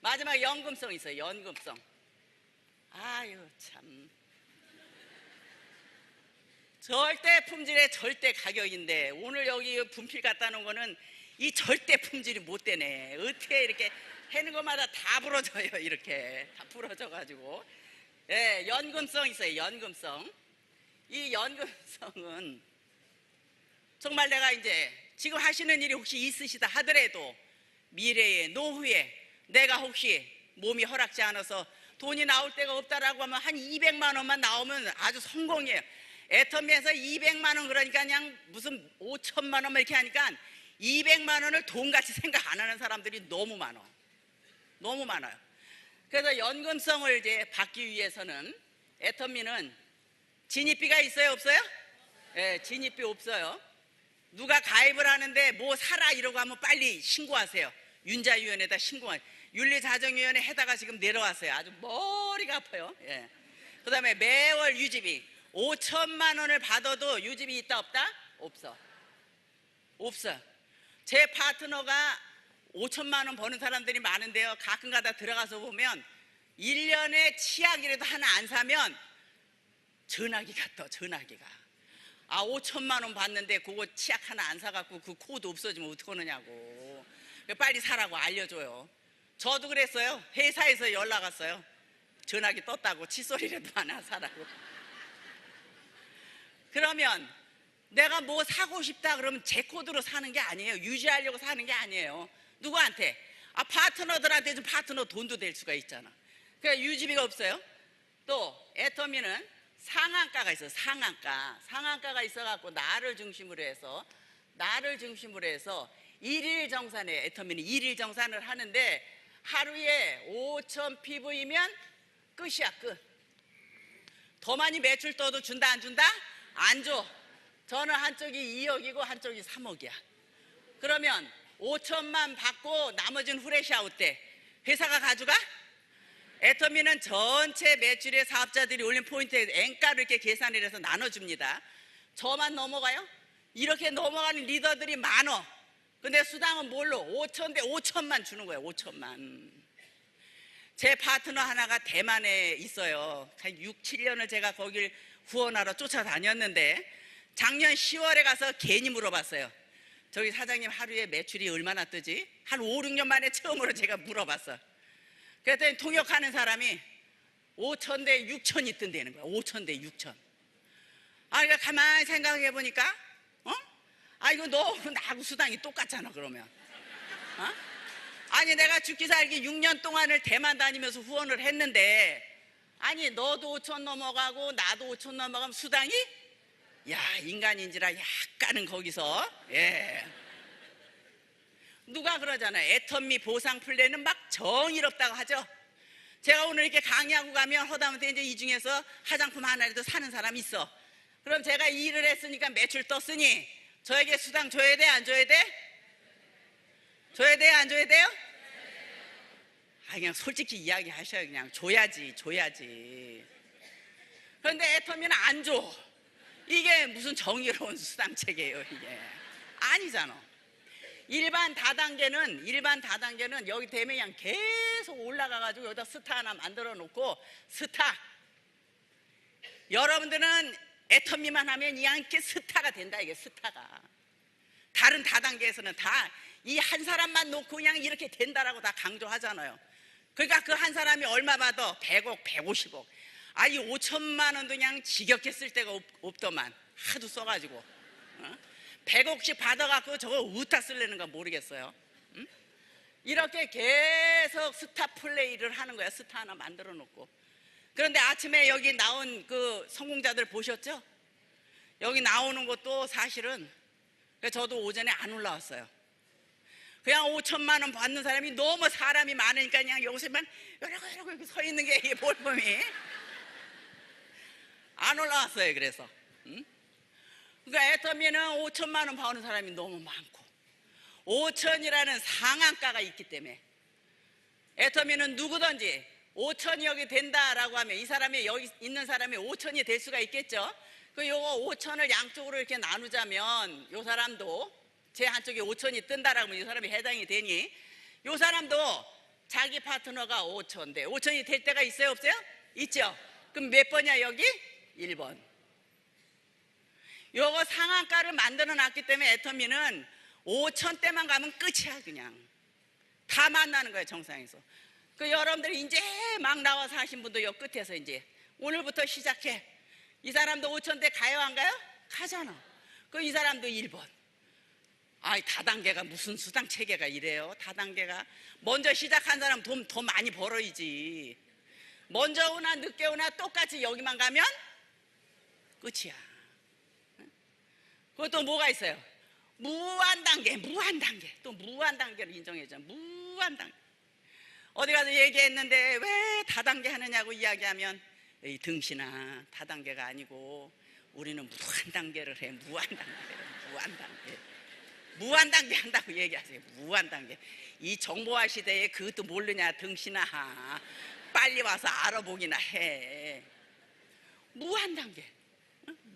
마지막 연금성 있어요. 연금성. 아유 참. 절대 품질의 절대 가격인데 오늘 여기 분필 갖다 놓은 거는 이 절대 품질이 못 되네. 어떻게 이렇게 해는 것마다 다 부러져요. 이렇게 다 부러져 가지고. 연금성 있어요. 연금성. 이 연금성은 정말 내가 이제 지금 하시는 일이 혹시 있으시다 하더라도 미래에 노후에 내가 혹시 몸이 허락지 않아서 돈이 나올 데가 없다라고 하면 한 200만 원만 나오면 아주 성공이에요. 애터미에서 200만 원, 그러니까 그냥 무슨 5천만 원만 이렇게 하니까 200만 원을 돈같이 생각 안 하는 사람들이 너무 많아. 너무 많아요. 그래서 연금성을 이제 받기 위해서는 애터미는 진입비가 있어요? 없어요? 네, 진입비 없어요. 누가 가입을 하는데 뭐 사라 이러고 하면 빨리 신고하세요. 윤자위원회에다 신고하세요. 윤리자정위원회 해다가 지금 내려왔어요. 아주 머리가 아파요. 그 다음에 매월 유지비 5천만 원을 받아도 유지비 있다 없다? 없어. 없어. 제 파트너가 5천만 원 버는 사람들이 많은데요. 가끔가다 들어가서 보면 1년에 치약이라도 하나 안 사면 전화기가 떠. 전화기가. 5천만 원 받는데 그거 치약 하나 안 사갖고 그 코드 없어지면 어떡하느냐고. 빨리 사라고 알려줘요. 저도 그랬어요. 회사에서 연락 왔어요. 전화기 떴다고 칫솔이라도 하나 사라고. 그러면 내가 뭐 사고 싶다 그러면 제 코드로 사는 게 아니에요. 유지하려고 사는 게 아니에요. 누구한테? 파트너들한테 좀 파트너 돈도 될 수가 있잖아. 그러니까 유지비가 없어요. 또 애터미는 상한가가 있어요. 상한가가 있어갖고 나를 중심으로 해서 일일 정산에 애터미는 일일 정산을 하는데 하루에 5,000 PV면 끝이야. 끝. 더 많이 매출 떠도 준다 안 준다? 안 줘. 저는 한쪽이 2억이고 한쪽이 3억이야. 그러면 5천만 받고 나머지는 후레시아웃 때 회사가 가져가? 애터미는 전체 매출의 사업자들이 올린 포인트에 N가로 이렇게 계산을 해서 나눠줍니다. 저만 넘어가요? 이렇게 넘어가는 리더들이 많어. 근데 수당은 뭘로? 5천 대 5천만 주는 거예요. 5천만. 제 파트너 하나가 대만에 있어요. 한 6, 7년을 제가 거길 후원하러 쫓아다녔는데 작년 10월에 가서 괜히 물어봤어요. 저기 사장님 하루에 매출이 얼마나 뜨지? 한 5, 6년 만에 처음으로 제가 물어봤어. 그랬더니 통역하는 사람이 5천 대 6천이 뜬다는 거야. 5천 대 6천. 그러니까 가만히 생각해 보니까 이거 너 나하고 수당이 똑같잖아 그러면. 아니 내가 죽기 살기 6년 동안을 대만 다니면서 후원을 했는데 아니 너도 5천 넘어가고 나도 5천 넘어가면 수당이? 야 인간인지라 약간은 거기서 누가 그러잖아요. 애터미 보상 플랜은 막 정의롭다고 하죠. 제가 오늘 이렇게 강의하고 가면 허다못해 이제 이 중에서 화장품 하나라도 사는 사람 있어. 그럼 제가 이 일을 했으니까 매출 떴으니 저에게 수당 줘야 돼? 안 줘야 돼? 줘야 돼요? 안 줘야 돼요? 그냥 솔직히 이야기하셔요. 그냥 줘야지. 그런데 애터미는 안 줘. 이게 무슨 정의로운 수당체계예요 이게. 아니잖아. 일반 다단계는 여기 되면 그냥 계속 올라가가지고 여기다 스타 하나 만들어 놓고 여러분들은 애터미만 하면 이렇게 스타가 된다. 이게 스타가. 다른 다단계에서는 다 이 한 사람만 놓고 그냥 이렇게 된다라고 다 강조하잖아요. 그러니까 그 한 사람이 얼마 받아? 100억, 150억. 이 5천만 원도 그냥 지겹게 쓸 데가 없더만. 하도 써가지고. 100억씩 받아갖고 저거 어디다 쓰려는가 모르겠어요. 응? 이렇게 계속 스타 플레이를 하는 거야. 스타 하나 만들어 놓고. 그런데 아침에 여기 나온 그 성공자들 보셨죠? 여기 나오는 것도 사실은 저도 오전에 안 올라왔어요. 그냥 5천만 원 받는 사람이 너무 사람이 많으니까 그냥 여기서만 이러고 이렇게 서 있는 게 이게 볼품이 안 올라왔어요. 그래서 그러니까 애터미는 5천만 원 버는 사람이 너무 많고 5천이라는 상한가가 있기 때문에 애터미는 누구든지 5천이 된다라고 하면 이 사람이 여기 있는 사람이 5천이 될 수가 있겠죠. 그 요거 5천을 양쪽으로 이렇게 나누자면 요 사람도 제 한쪽에 5천이 뜬다라고 하면 이 사람이 해당이 되니 요 사람도 자기 파트너가 5천인데 5천이 될 때가 있어요? 없어요? 있죠. 그럼 몇 번이야 여기? 1번. 요거 상한가를 만들어 놨기 때문에 애터미는 5천 대만 가면 끝이야. 그냥 다 만나는 거예요. 정상에서. 그 여러분들이 이제 막 나와서 하신 분도 요 끝에서 이제 오늘부터 시작해. 이 사람도 5천 대 가요 안 가요? 가잖아. 그 이 사람도 1번. 아이 다단계가 무슨 수당 체계가 이래요. 다단계가 먼저 시작한 사람 돈 더 많이 벌어야지. 먼저 오나 늦게 오나 똑같이 여기만 가면 끝이야. 그것도 뭐가 있어요? 무한단계. 또 무한단계를 인정해줘. 무한단계. 어디 가서 얘기했는데 왜 다단계 하느냐고 이야기하면 이 등신아 다단계가 아니고 우리는 무한단계를 해. 무한단계 한다고 얘기하세요. 무한단계. 이 정보화 시대에 그것도 모르냐 등신아. 빨리 와서 알아보기나 해. 무한단계.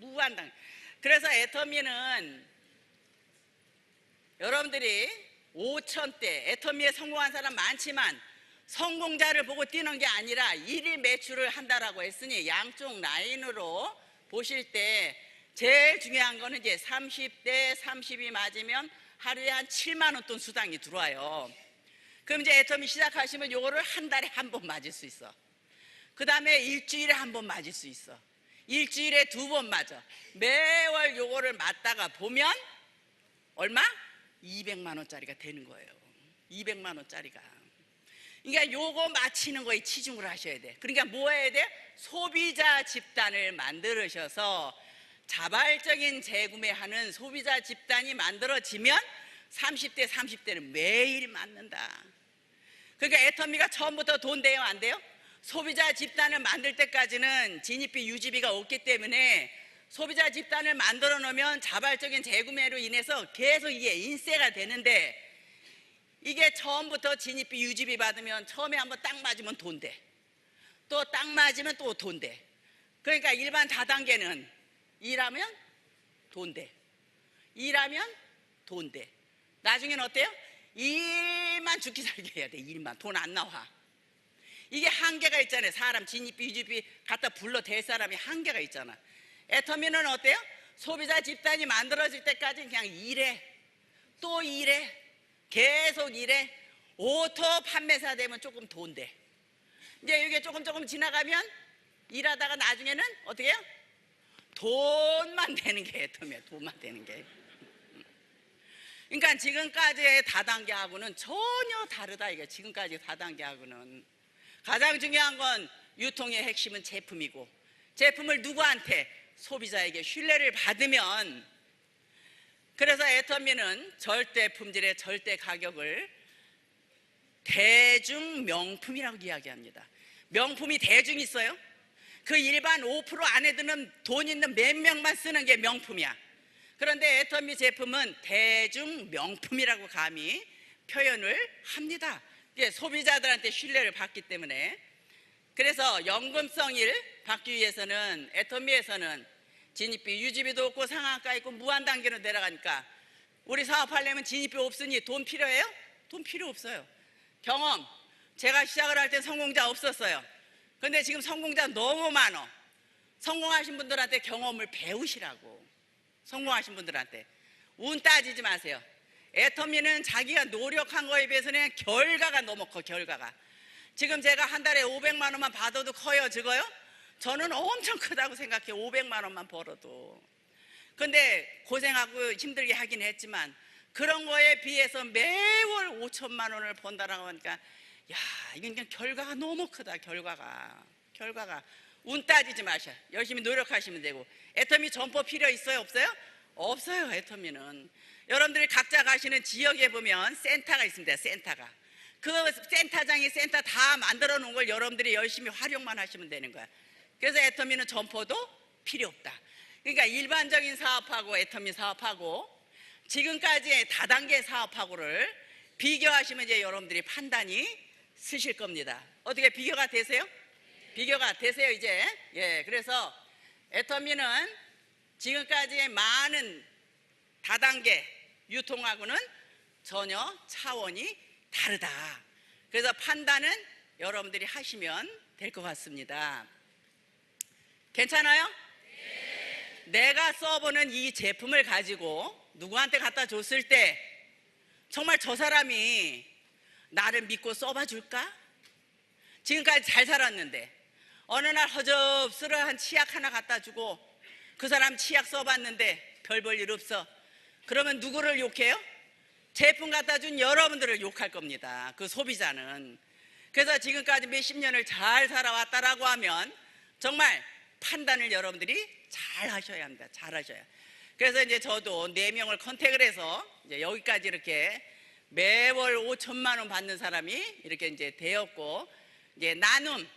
무한단계. 그래서 애터미는 여러분들이 5천대 애터미에 성공한 사람 많지만 성공자를 보고 뛰는 게 아니라 일일 매출을 한다라고 했으니 양쪽 라인으로 보실 때 제일 중요한 거는 이제 30대 30이 맞으면 하루에 한 7만 원 돈 수당이 들어와요. 그럼 이제 애터미 시작하시면 요거를 한 달에 한 번 맞을 수 있어. 그 다음에 일주일에 한 번 맞을 수 있어. 일주일에 2번 맞아. 매월 요거를 맞다가 보면 얼마? 200만 원짜리가 되는 거예요. 200만 원짜리가. 그러니까 요거 맞히는 거에 치중을 하셔야 돼. 그러니까 뭐 해야 돼? 소비자 집단을 만들으셔서 자발적인 재구매하는 소비자 집단이 만들어지면 30대 30대는 매일 맞는다. 그러니까 애터미가 처음부터 돈 돼요 안 돼요? 소비자 집단을 만들 때까지는 진입비 유지비가 없기 때문에 소비자 집단을 만들어 놓으면 자발적인 재구매로 인해서 계속 이게 인세가 되는데 이게 처음부터 진입비 유지비 받으면 처음에 한번 딱 맞으면 돈 돼. 또 딱 맞으면 또 돈 돼. 그러니까 일반 다단계는 일하면 돈 돼. 일하면 돈 돼. 나중에는 어때요? 일만 죽기 살기 해야 돼. 일만. 돈 안 나와. 이게 한계가 있잖아요. 사람 진입비 유지비 갖다 불러 댈 사람이 한계가 있잖아. 애터미는 어때요? 소비자 집단이 만들어질 때까지 그냥 일해. 또 일해. 계속 일해. 오토 판매사 되면 조금 돈 돼. 이제 이게 조금 지나가면 일하다가 나중에는 어떻게 해요? 돈만 되는 게 애터미야. 돈만 되는 게. 그러니까 지금까지의 다단계하고는 전혀 다르다 이게. 지금까지 다단계하고는 가장 중요한 건 유통의 핵심은 제품이고 제품을 누구한테? 소비자에게 신뢰를 받으면. 그래서 애터미는 절대 품질의 절대 가격을 대중 명품이라고 이야기합니다. 명품이 대중 있어요? 그 일반 5% 안에 드는 돈 있는 몇 명만 쓰는 게 명품이야. 그런데 애터미 제품은 대중 명품이라고 감히 표현을 합니다. 소비자들한테 신뢰를 받기 때문에. 그래서 연금성을 받기 위해서는 애터미에서는 진입비 유지비도 없고 상한가 있고 무한단계로 내려가니까 우리 사업하려면 진입비 없으니 돈 필요해요? 돈 필요 없어요. 경험, 제가 시작을 할 때 성공자 없었어요. 근데 지금 성공자 너무 많아. 성공하신 분들한테 경험을 배우시라고. 성공하신 분들한테 운 따지지 마세요. 애터미는 자기가 노력한 거에 비해서는 결과가 너무 커. 결과가. 지금 제가 한 달에 500만 원만 받아도 커요 적어요? 저는 엄청 크다고 생각해요. 500만 원만 벌어도. 근데 고생하고 힘들게 하긴 했지만 그런 거에 비해서 매월 5천만 원을 번다라고 하니까 야, 이건 그냥 결과가 너무 크다. 결과가 운 따지지 마셔. 열심히 노력하시면 되고. 애터미 점포 필요 있어요? 없어요? 없어요. 애터미는 여러분들이 각자 가시는 지역에 보면 센터가 있습니다. 센터가. 그 센터장이 센터 다 만들어 놓은 걸 여러분들이 열심히 활용만 하시면 되는 거야. 그래서 애터미는 점포도 필요 없다. 그러니까 일반적인 사업하고 애터미 사업하고 지금까지의 다단계 사업하고를 비교하시면 이제 여러분들이 판단이 쓰실 겁니다. 어떻게 비교가 되세요? 비교가 되세요 이제. 예, 그래서 애터미는 지금까지의 많은 다단계 유통하고는 전혀 차원이 다르다. 그래서 판단은 여러분들이 하시면 될 것 같습니다. 괜찮아요? 네. 내가 써보는 이 제품을 가지고 누구한테 갖다 줬을 때 정말 저 사람이 나를 믿고 써봐 줄까? 지금까지 잘 살았는데 어느 날 허접스러한 치약 하나 갖다 주고 그 사람 치약 써봤는데 별 볼 일 없어. 그러면 누구를 욕해요? 제품 갖다 준 여러분들을 욕할 겁니다. 그 소비자는. 그래서 지금까지 몇십 년을 잘 살아왔다라고 하면 정말 판단을 여러분들이 잘 하셔야 합니다. 잘 하셔야. 그래서 이제 저도 4명을 컨택을 해서 이제 여기까지 이렇게 매월 5천만 원 받는 사람이 이렇게 이제 되었고, 이제 나눔,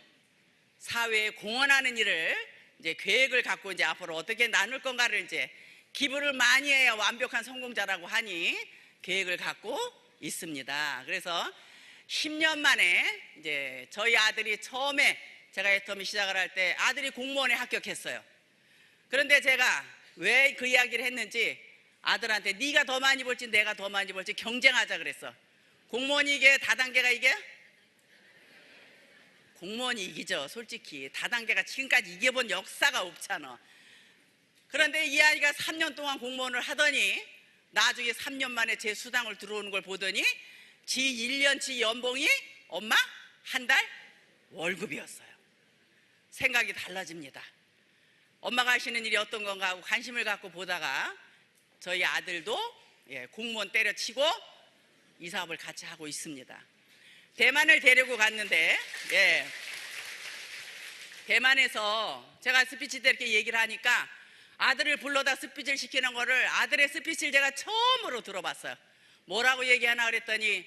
사회에 공헌하는 일을 이제 계획을 갖고 이제 앞으로 어떻게 나눌 건가를 이제 기부를 많이 해야 완벽한 성공자라고 하니 계획을 갖고 있습니다. 그래서 10년 만에 이제 저희 아들이 처음에 제가 애터미 시작을 할 때 아들이 공무원에 합격했어요. 그런데 제가 왜 그 이야기를 했는지 아들한테 네가 더 많이 벌지 내가 더 많이 벌지 경쟁하자 그랬어. 공무원이 이게 다단계가 이게? 공무원이 이기죠. 솔직히 다단계가 지금까지 이겨본 역사가 없잖아. 그런데 이 아이가 3년 동안 공무원을 하더니 나중에 3년 만에 제 수당을 들어오는 걸 보더니 지 1년치 연봉이 엄마 한 달 월급이었어요. 생각이 달라집니다. 엄마가 하시는 일이 어떤 건가 하고 관심을 갖고 보다가 저희 아들도 공무원 때려치고 이 사업을 같이 하고 있습니다. 대만을 데리고 갔는데 대만에서 제가 스피치 때 이렇게 얘기를 하니까 아들을 불러다 스피치를 시키는 거를 아들의 스피치를 제가 처음으로 들어봤어요. 뭐라고 얘기하나 그랬더니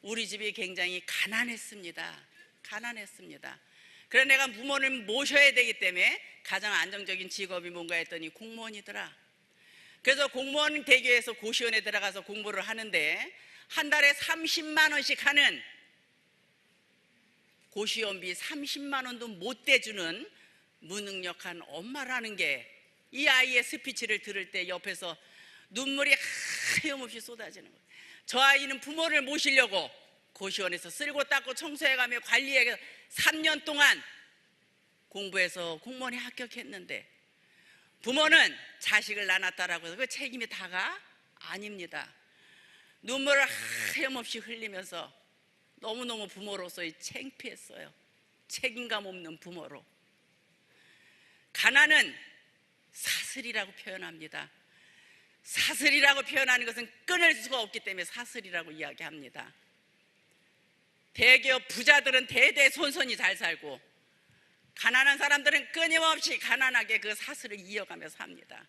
우리 집이 굉장히 가난했습니다. 그래서 내가 부모를 모셔야 되기 때문에 가장 안정적인 직업이 뭔가 했더니 공무원이더라. 그래서 공무원 대교에서 고시원에 들어가서 공부를 하는데 한 달에 30만 원씩 하는 고시원비 30만 원도 못 대주는 무능력한 엄마라는 게 이 아이의 스피치를 들을 때 옆에서 눈물이 하염없이 쏟아지는 거예요. 저 아이는 부모를 모시려고 고시원에서 쓸고 닦고 청소해가며 관리해 3년 동안 공부해서 공무원에 합격했는데 부모는 자식을 낳았다라고 해서 그 책임이 다가 아닙니다. 눈물을 하염없이 흘리면서 너무너무 부모로서 창피했어요. 책임감 없는 부모로. 가난은 사슬이라고 표현합니다. 사슬이라고 표현하는 것은 끊을 수가 없기 때문에 사슬이라고 이야기합니다. 대기업 부자들은 대대손손이 잘 살고 가난한 사람들은 끊임없이 가난하게 그 사슬을 이어가며 삽니다.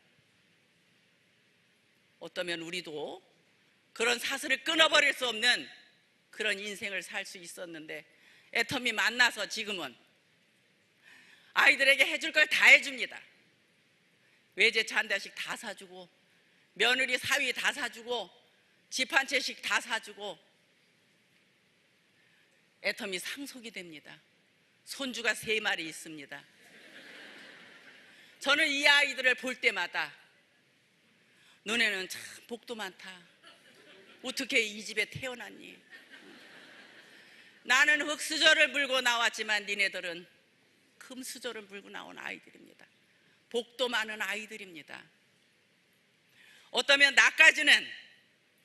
어쩌면 우리도 그런 사슬을 끊어버릴 수 없는 그런 인생을 살 수 있었는데 애터미 만나서 지금은 아이들에게 해줄 걸 다 해줍니다. 외제차 한 대씩 다 사주고 며느리 사위 다 사주고 집 한 채씩 다 사주고 애터미 상속이 됩니다. 손주가 3마리 있습니다. 저는 이 아이들을 볼 때마다 너네는 참 복도 많다. 어떻게 이 집에 태어났니? 나는 흙수저를 물고 나왔지만 니네들은 금수저를 물고 나온 아이들입니다. 복도 많은 아이들입니다. 어쩌면 나까지는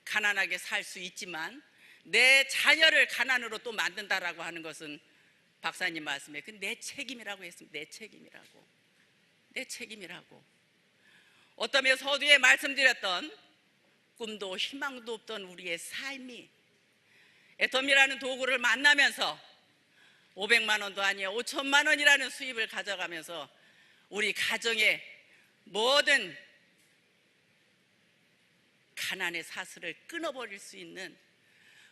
가난하게 살 수 있지만 내 자녀를 가난으로 또 만든다라고 하는 것은 박사님 말씀에 그 내 책임이라고 했습니다. 내 책임이라고. 어떠면 서두에 말씀드렸던 꿈도 희망도 없던 우리의 삶이 애텀이라는 도구를 만나면서 500만 원도 아니에요. 5천만 원이라는 수입을 가져가면서 우리 가정의 모든 가난의 사슬을 끊어버릴 수 있는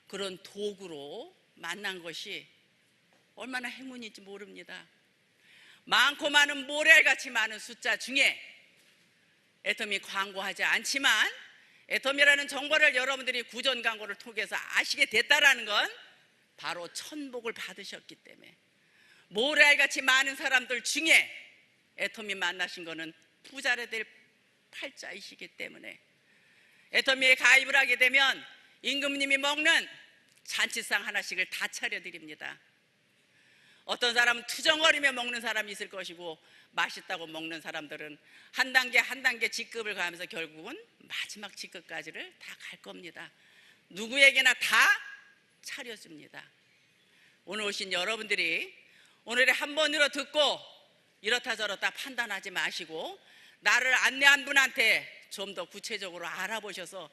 그런 도구로 만난 것이 얼마나 행운인지 모릅니다. 많고 많은 모래알같이 많은 숫자 중에 애텀이 광고하지 않지만 애텀이라는 정보를 여러분들이 구전 광고를 통해서 아시게 됐다라는 건 바로 천복을 받으셨기 때문에 모래알같이 많은 사람들 중에 애텀이 만나신 거는 부자가 될 팔자이시기 때문에 애터미에 가입을 하게 되면 임금님이 먹는 잔치상 하나씩을 다 차려드립니다. 어떤 사람은 투정거리며 먹는 사람이 있을 것이고 맛있다고 먹는 사람들은 한 단계 한 단계 직급을 가면서 결국은 마지막 직급까지를 다 갈 겁니다. 누구에게나 다 차려줍니다. 오늘 오신 여러분들이 오늘의 한 번으로 듣고 이렇다 저렇다 판단하지 마시고 나를 안내한 분한테 좀 더 구체적으로 알아보셔서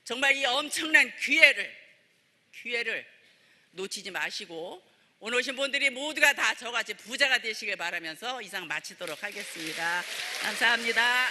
정말 이 엄청난 기회를 놓치지 마시고 오늘 오신 분들이 모두가 다 저같이 부자가 되시길 바라면서 이상 마치도록 하겠습니다. 감사합니다.